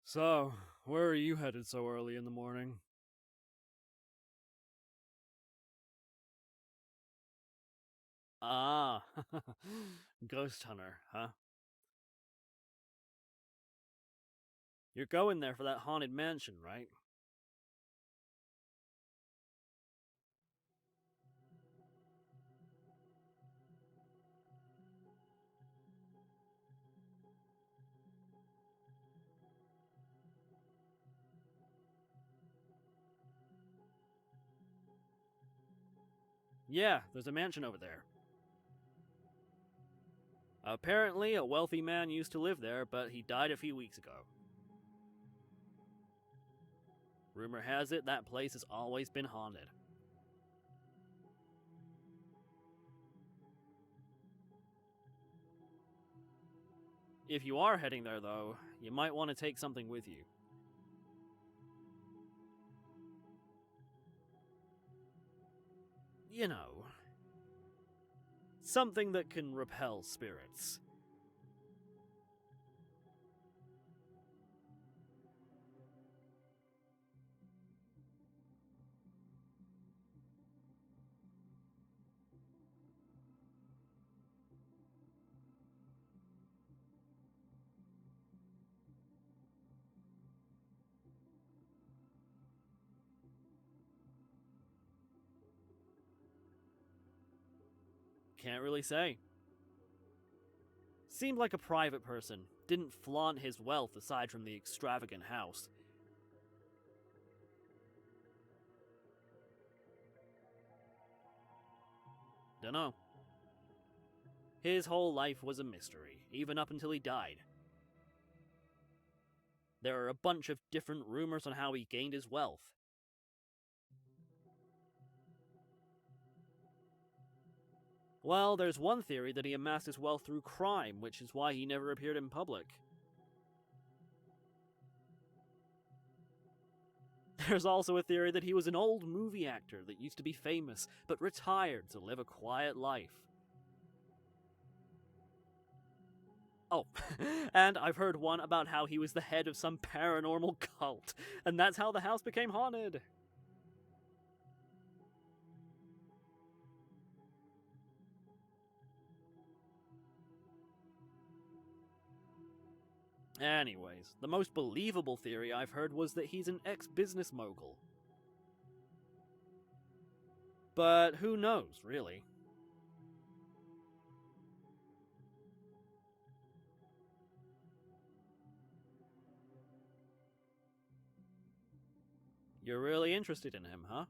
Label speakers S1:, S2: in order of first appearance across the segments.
S1: So, where are you headed so early in the morning? Ah, ghost hunter, huh? You're going there for that haunted mansion, right? Yeah, there's a mansion over there. Apparently, a wealthy man used to live there, but he died a few weeks ago. Rumor has it that place has always been haunted. If you are heading there, though, you might want to take something with you. You know, something that can repel spirits. Can't really say. Seemed like a private person, didn't flaunt his wealth aside from the extravagant house. Dunno. His whole life was a mystery, even up until he died. There are a bunch of different rumors on how he gained his wealth. Well, there's one theory that he amassed his wealth through crime, which is why he never appeared in public. There's also a theory that he was an old movie actor that used to be famous, but retired to live a quiet life. Oh, and I've heard one about how he was the head of some paranormal cult, and that's how the house became haunted. Anyways, the most believable theory I've heard was that he's an ex-business mogul. But who knows, really? You're really interested in him, huh?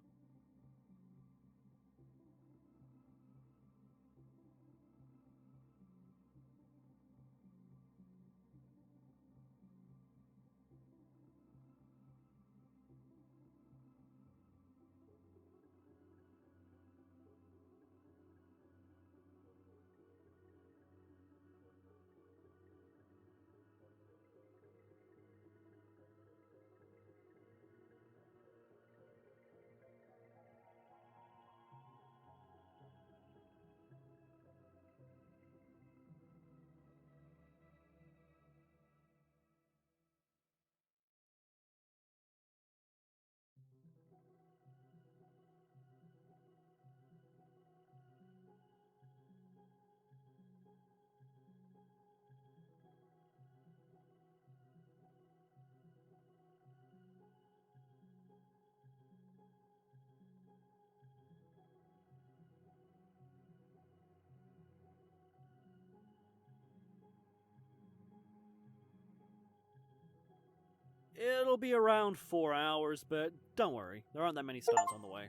S1: It'll be around 4 hours, but don't worry, there aren't that many stops on the way.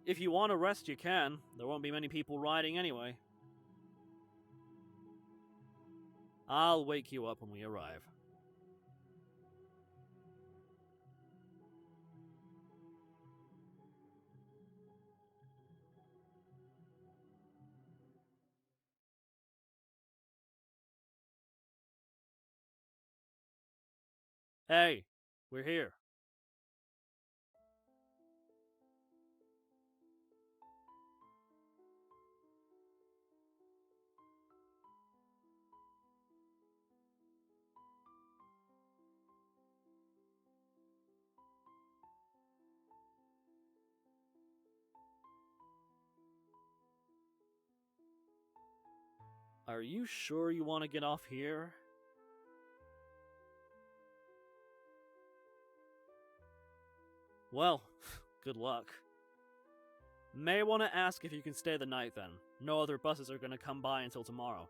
S1: If you want to rest, you can. There won't be many people riding anyway. I'll wake you up when we arrive. Hey, we're here. Are you sure you want to get off here? Well, good luck. May want to ask if you can stay the night then. No other buses are going to come by until tomorrow.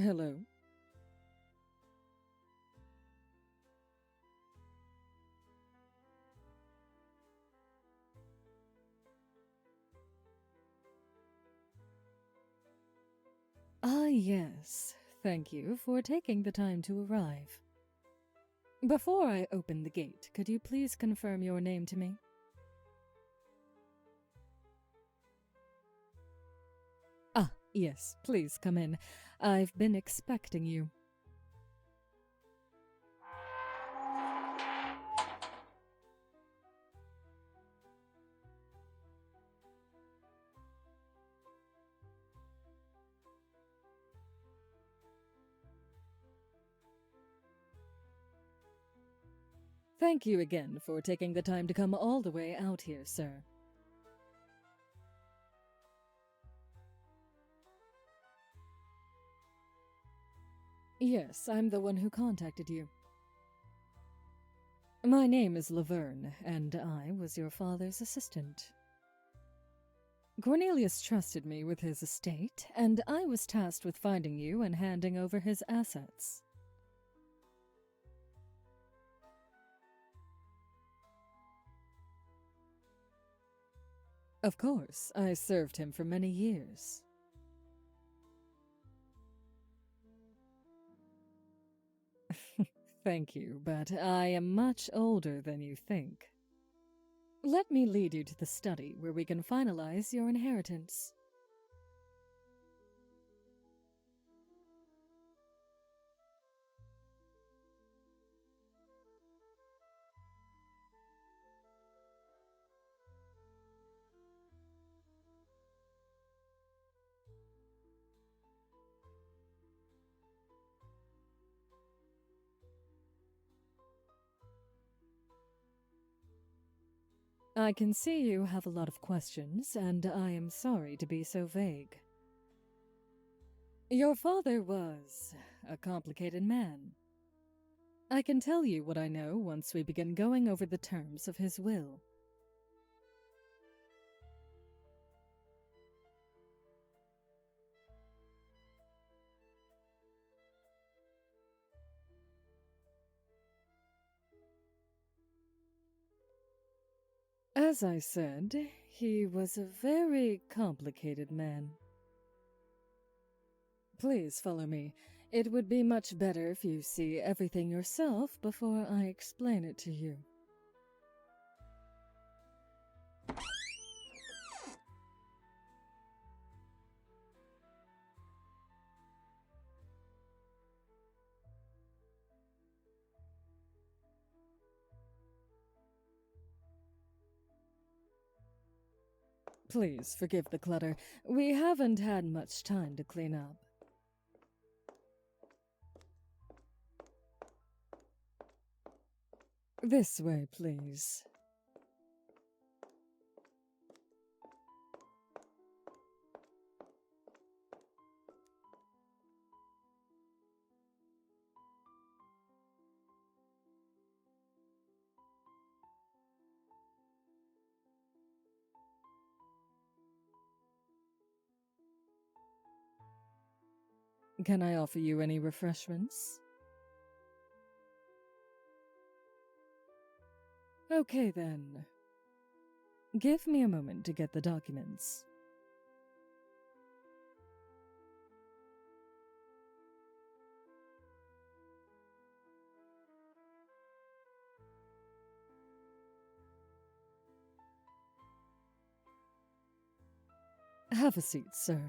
S2: Hello. Ah, yes. Thank you for taking the time to arrive. Before I open the gate, could you please confirm your name to me? Ah, yes, please come in. I've been expecting you. Thank you again for taking the time to come all the way out here, sir. Yes, I'm the one who contacted you. My name is Laverne, and I was your father's assistant. Cornelius trusted me with his estate, and I was tasked with finding you and handing over his assets. Of course, I served him for many years. Thank you, but I am much older than you think. Let me lead you to the study where we can finalize your inheritance. I can see you have a lot of questions, and I am sorry to be so vague. Your father was a complicated man. I can tell you what I know once we begin going over the terms of his will. As I said, he was a very complicated man. Please follow me. It would be much better if you see everything yourself before I explain it to you. Please forgive the clutter. We haven't had much time to clean up. This way, please. Can I offer you any refreshments? Okay then. Give me a moment to get the documents. Have a seat, sir.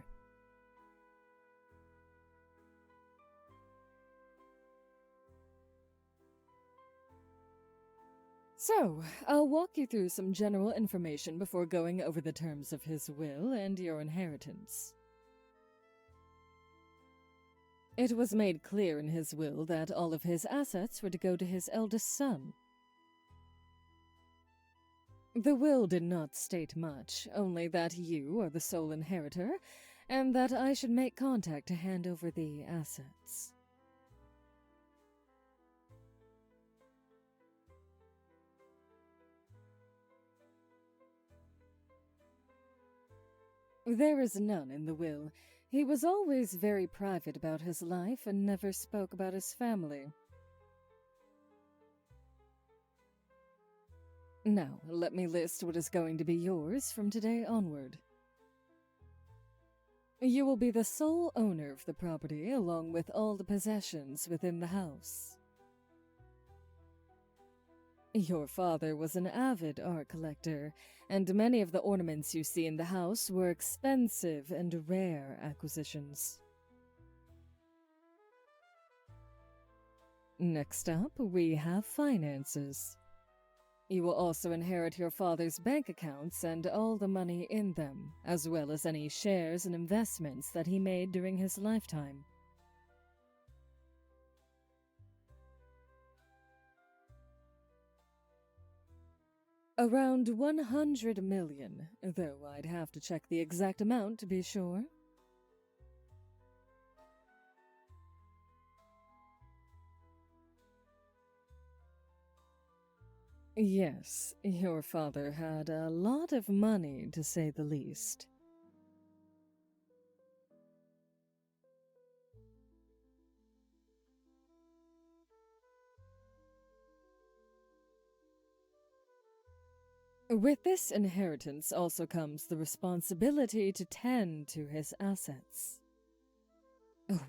S2: So, I'll walk you through some general information before going over the terms of his will and your inheritance. It was made clear in his will that all of his assets were to go to his eldest son. The will did not state much, only that you are the sole inheritor, and that I should make contact to hand over the assets. There is none in the will. He was always very private about his life and never spoke about his family. Now, let me list what is going to be yours from today onward. You will be the sole owner of the property, along with all the possessions within the house. Your father was an avid art collector, and many of the ornaments you see in the house were expensive and rare acquisitions. Next up, we have finances. You will also inherit your father's bank accounts and all the money in them, as well as any shares and investments that he made during his lifetime. Around 100 million, though I'd have to check the exact amount to be sure. Yes, your father had a lot of money, to say the least. With this inheritance also comes the responsibility to tend to his assets.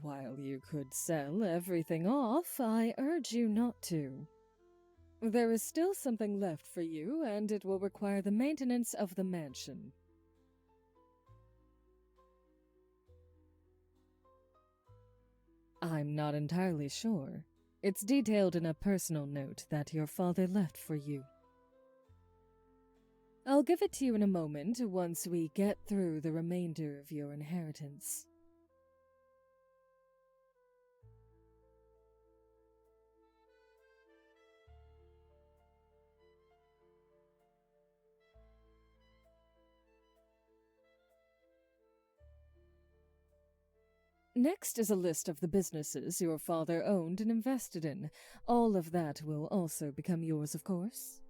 S2: While you could sell everything off, I urge you not to. There is still something left for you, and it will require the maintenance of the mansion. I'm not entirely sure. It's detailed in a personal note that your father left for you. I'll give it to you in a moment once we get through the remainder of your inheritance. Next is a list of the businesses your father owned and invested in. All of that will also become yours, of course.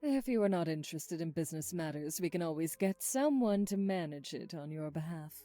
S2: If you are not interested in business matters, we can always get someone to manage it on your behalf.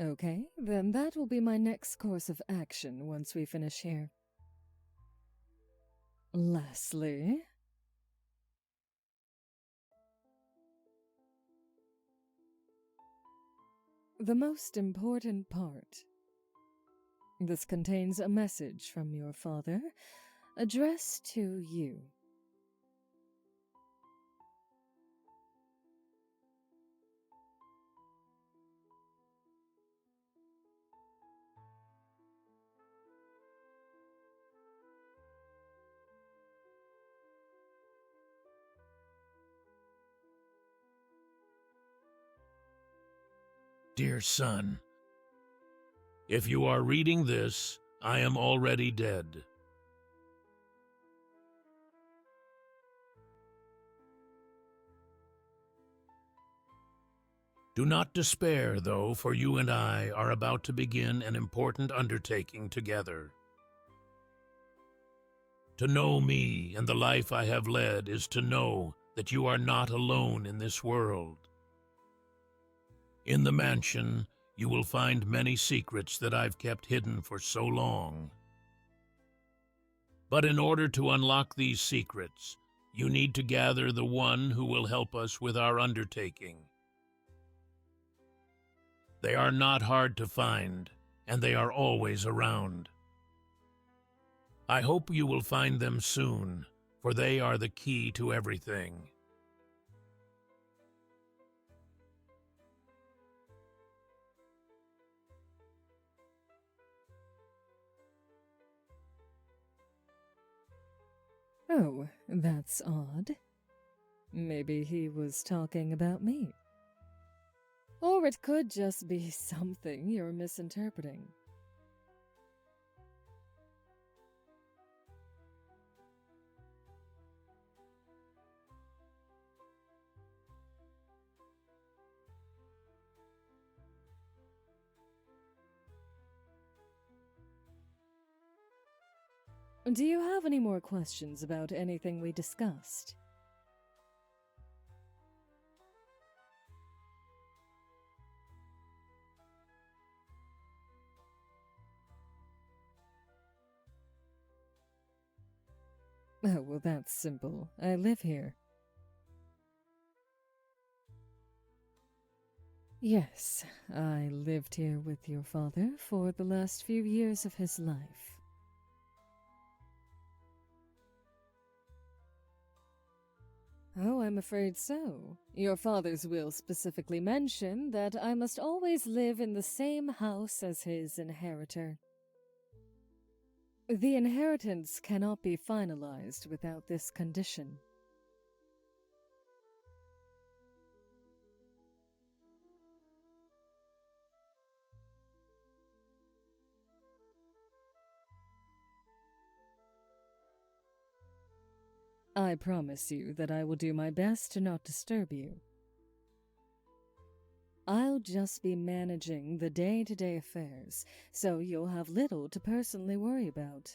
S2: Okay, then that will be my next course of action once we finish here. Lastly, the most important part. This contains a message from your father, addressed to you.
S3: Dear son, if you are reading this, I am already dead. Do not despair, though, for you and I are about to begin an important undertaking together. To know me and the life I have led is to know that you are not alone in this world. In the mansion, you will find many secrets that I've kept hidden for so long. But in order to unlock these secrets, you need to gather the one who will help us with our undertaking. They are not hard to find, and they are always around. I hope you will find them soon, for they are the key to everything.
S2: Oh, that's odd. Maybe he was talking about me. Or it could just be something you're misinterpreting. Do you have any more questions about anything we discussed? Oh, well, that's simple. I live here. Yes, I lived here with your father for the last few years of his life. Oh, I'm afraid so. Your father's will specifically mentioned that I must always live in the same house as his inheritor. The inheritance cannot be finalized without this condition. I promise you that I will do my best to not disturb you. I'll just be managing the day-to-day affairs, so you'll have little to personally worry about.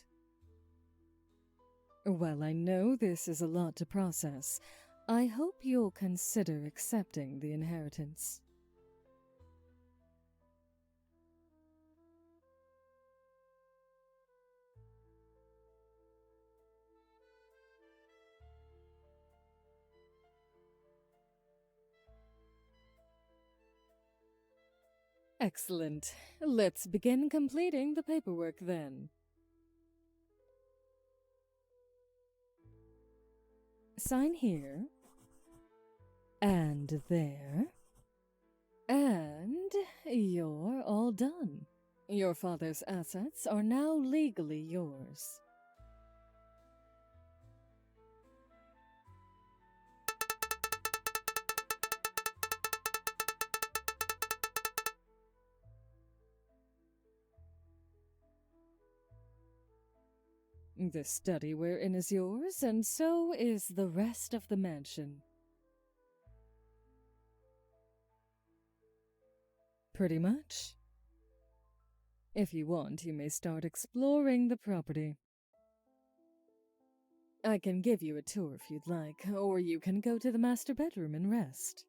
S2: While I know this is a lot to process, I hope you'll consider accepting the inheritance. Excellent. Let's begin completing the paperwork then. Sign here. And there. And you're all done. Your father's assets are now legally yours. The study we're in is yours, and so is the rest of the mansion. Pretty much. If you want, you may start exploring the property. I can give you a tour if you'd like, or you can go to the master bedroom and rest.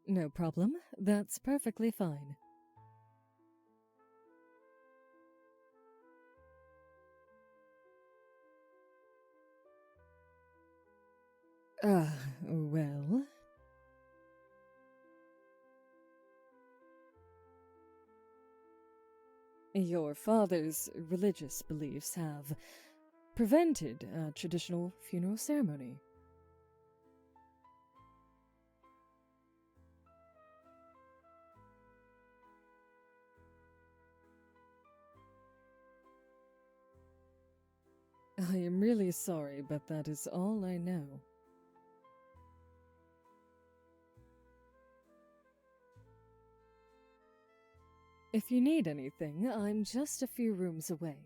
S2: No problem. That's perfectly fine. Well... Your father's religious beliefs have prevented a traditional funeral ceremony. I am really sorry, but that is all I know. If you need anything, I'm just a few rooms away.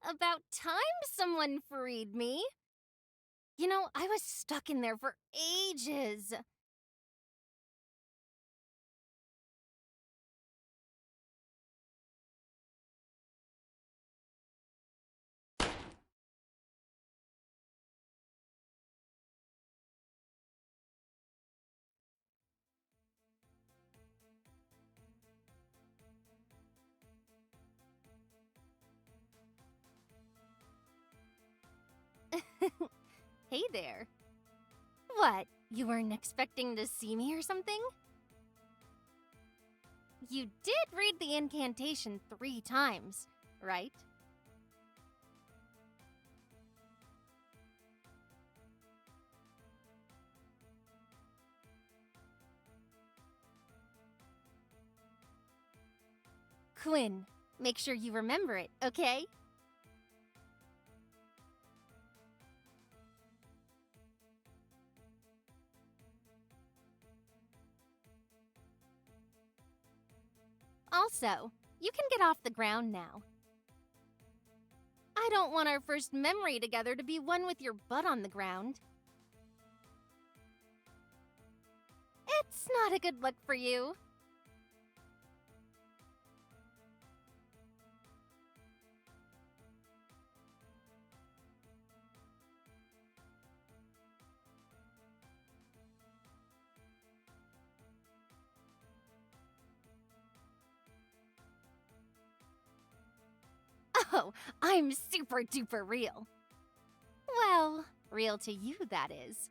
S4: About time someone freed me. You know, I was stuck in there for ages. Hey there. What, you weren't expecting to see me or something? You did read the incantation 3 times, right? Quinn, make sure you remember it, okay? Also, you can get off the ground now. I don't want our first memory together to be one with your butt on the ground. It's not a good look for you. Oh, I'm super duper real. Well, real to you, that is.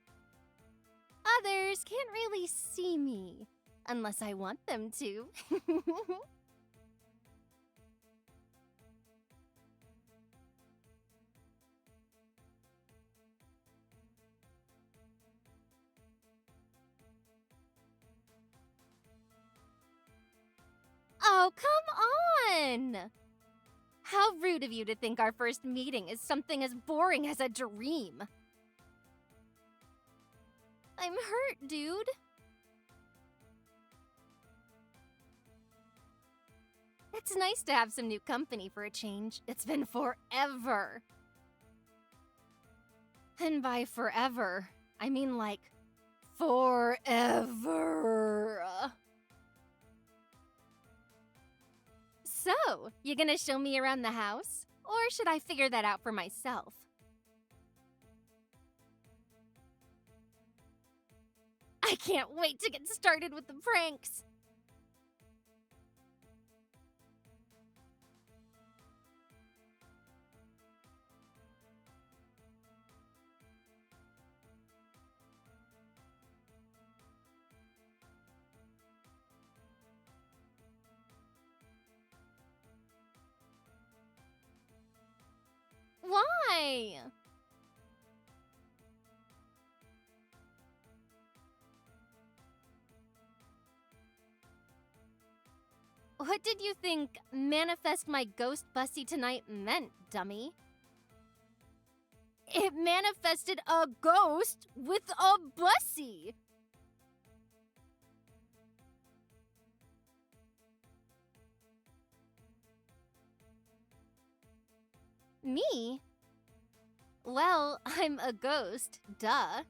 S4: Others can't really see me, unless I want them to. Oh, come on! How rude of you to think our first meeting is something as boring as a dream. I'm hurt, dude. It's nice to have some new company for a change. It's been forever. And by forever, I mean like forever. So, you gonna show me around the house? Or should I figure that out for myself? I can't wait to get started with the pranks! Why? What did you think manifest my ghost bussy tonight meant, dummy? It manifested a ghost with a bussy! Me? Well, I'm a ghost, duh.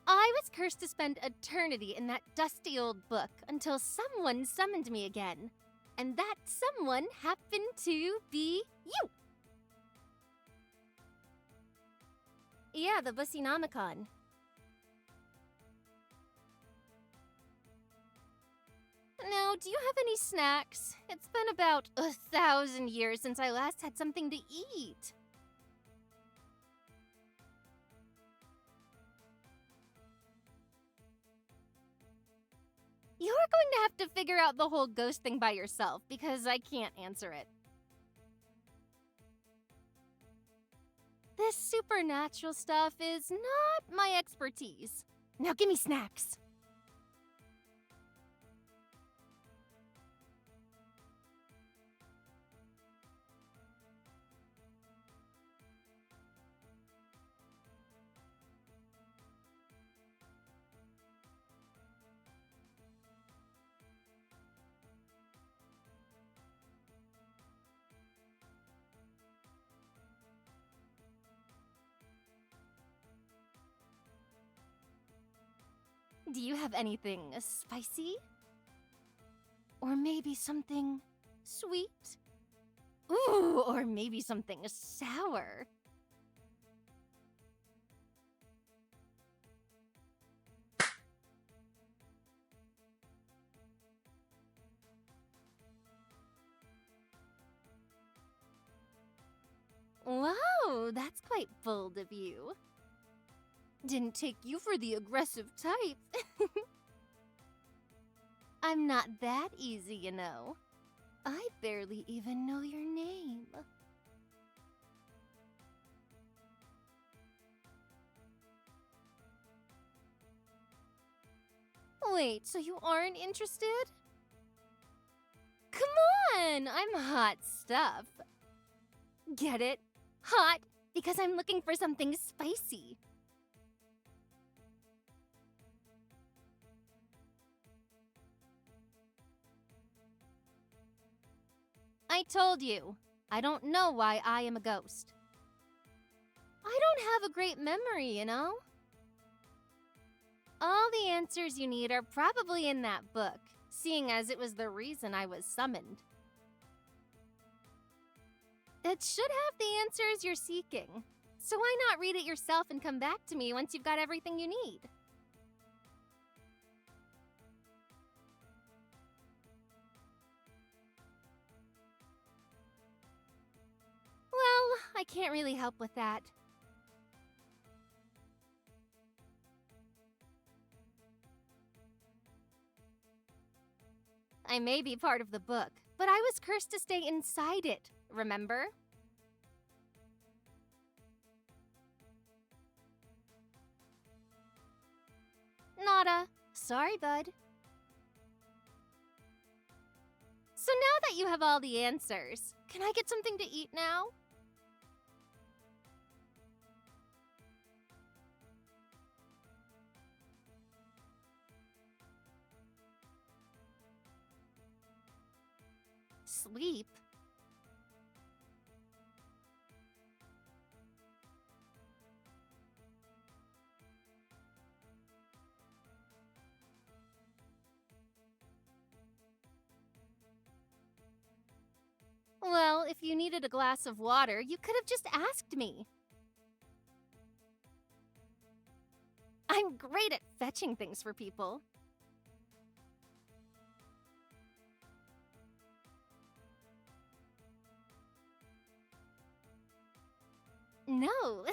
S4: I was cursed to spend eternity in that dusty old book until someone summoned me again. And that someone happened to be you! Yeah, the Busynomicon. Now, do you have any snacks? It's been about 1,000 years since I last had something to eat. You're going to have to figure out the whole ghost thing by yourself, because I can't answer it. This supernatural stuff is not my expertise. Now give me snacks. Do you have anything spicy? Or maybe something sweet? Ooh, or maybe something sour. Wow, that's quite bold of you. Didn't take you for the aggressive type. I'm not that easy, you know. I barely even know your name. Wait, so you aren't interested? Come on, I'm hot stuff. Get it? Hot, because I'm looking for something spicy. I told you, I don't know why I am a ghost. I don't have a great memory, you know? All the answers you need are probably in that book, seeing as it was the reason I was summoned. It should have the answers you're seeking, so why not read it yourself and come back to me once you've got everything you need? Well, I can't really help with that. I may be part of the book, but I was cursed to stay inside it, remember? Nada. Sorry, bud. So now that you have all the answers, can I get something to eat now? Sleep? Well, if you needed a glass of water, you could have just asked me. I'm great at fetching things for people. No.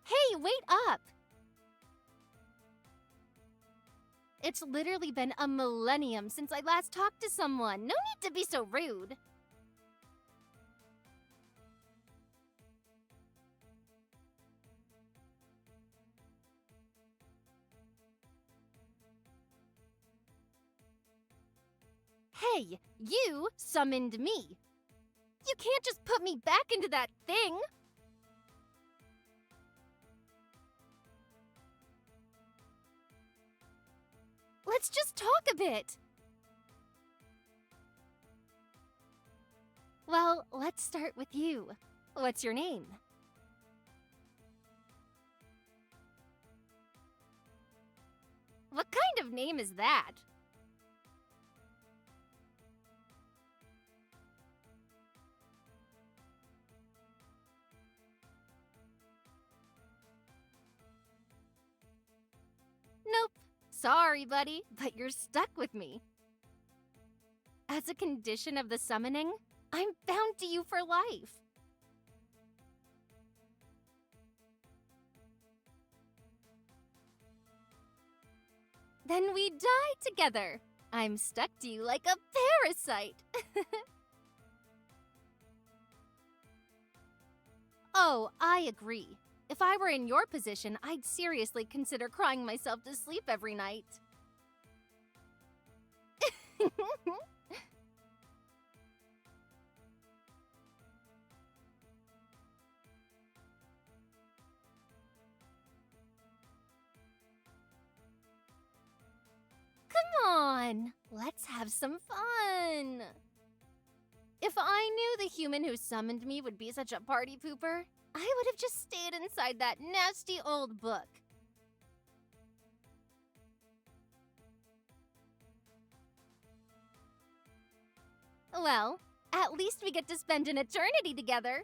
S4: Hey, wait up! It's literally been a millennium since I last talked to someone. No need to be so rude. Hey, you summoned me. You can't just put me back into that thing. Let's just talk a bit. Well, let's start with you. What's your name? What kind of name is that? Nope. Sorry, buddy, but you're stuck with me. As a condition of the summoning, I'm bound to you for life. Then we die together. I'm stuck to you like a parasite. Oh, I agree. If I were in your position, I'd seriously consider crying myself to sleep every night. Come on, let's have some fun. If I knew the human who summoned me would be such a party pooper, I would have just stayed inside that nasty old book. Well, at least we get to spend an eternity together.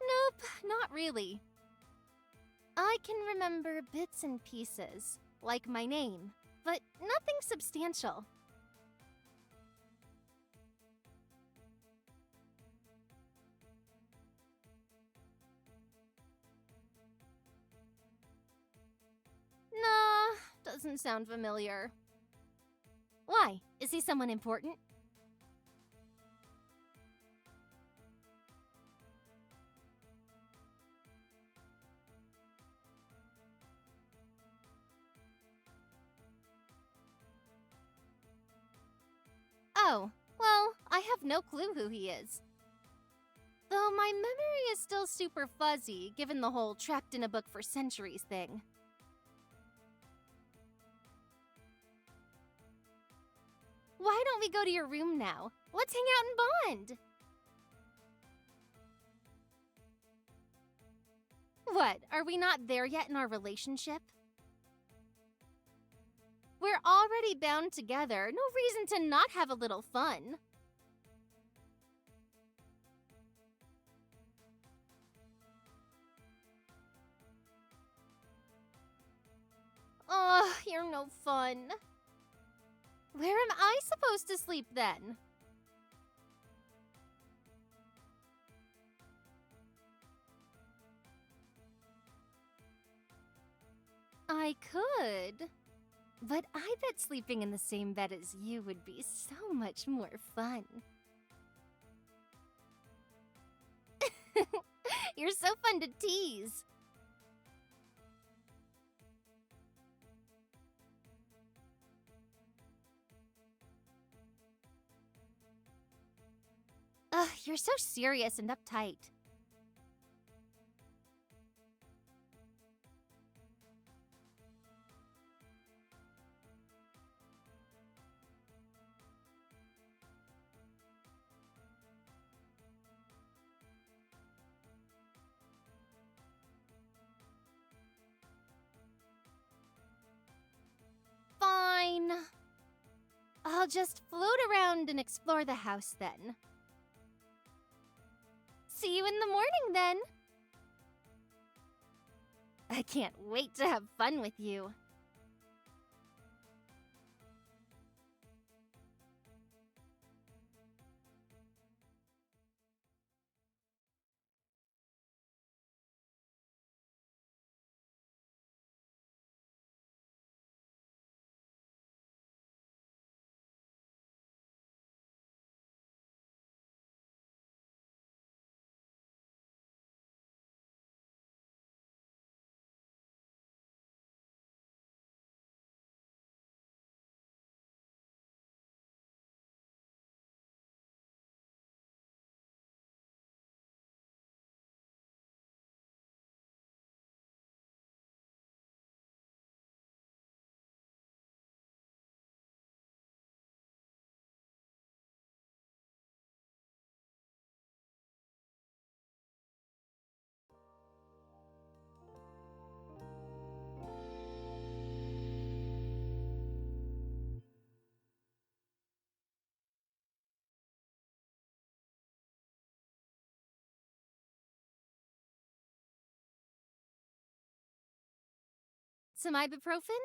S4: Nope, not really. I can remember bits and pieces, like my name, but nothing substantial. Nah, doesn't sound familiar. Why? Is he someone important? Oh, well, I have no clue who he is. Though my memory is still super fuzzy, given the whole trapped in a book for centuries thing. Why don't we go to your room now? Let's hang out and bond! What, are we not there yet in our relationship? We're already bound together, no reason to not have a little fun. Ugh, you're no fun. Where am I supposed to sleep then? I could. But I bet sleeping in the same bed as you would be so much more fun. You're so fun to tease. Ugh, you're so serious and uptight. Fine. I'll just float around and explore the house then. See you in the morning then. I can't wait to have fun with you. some ibuprofen?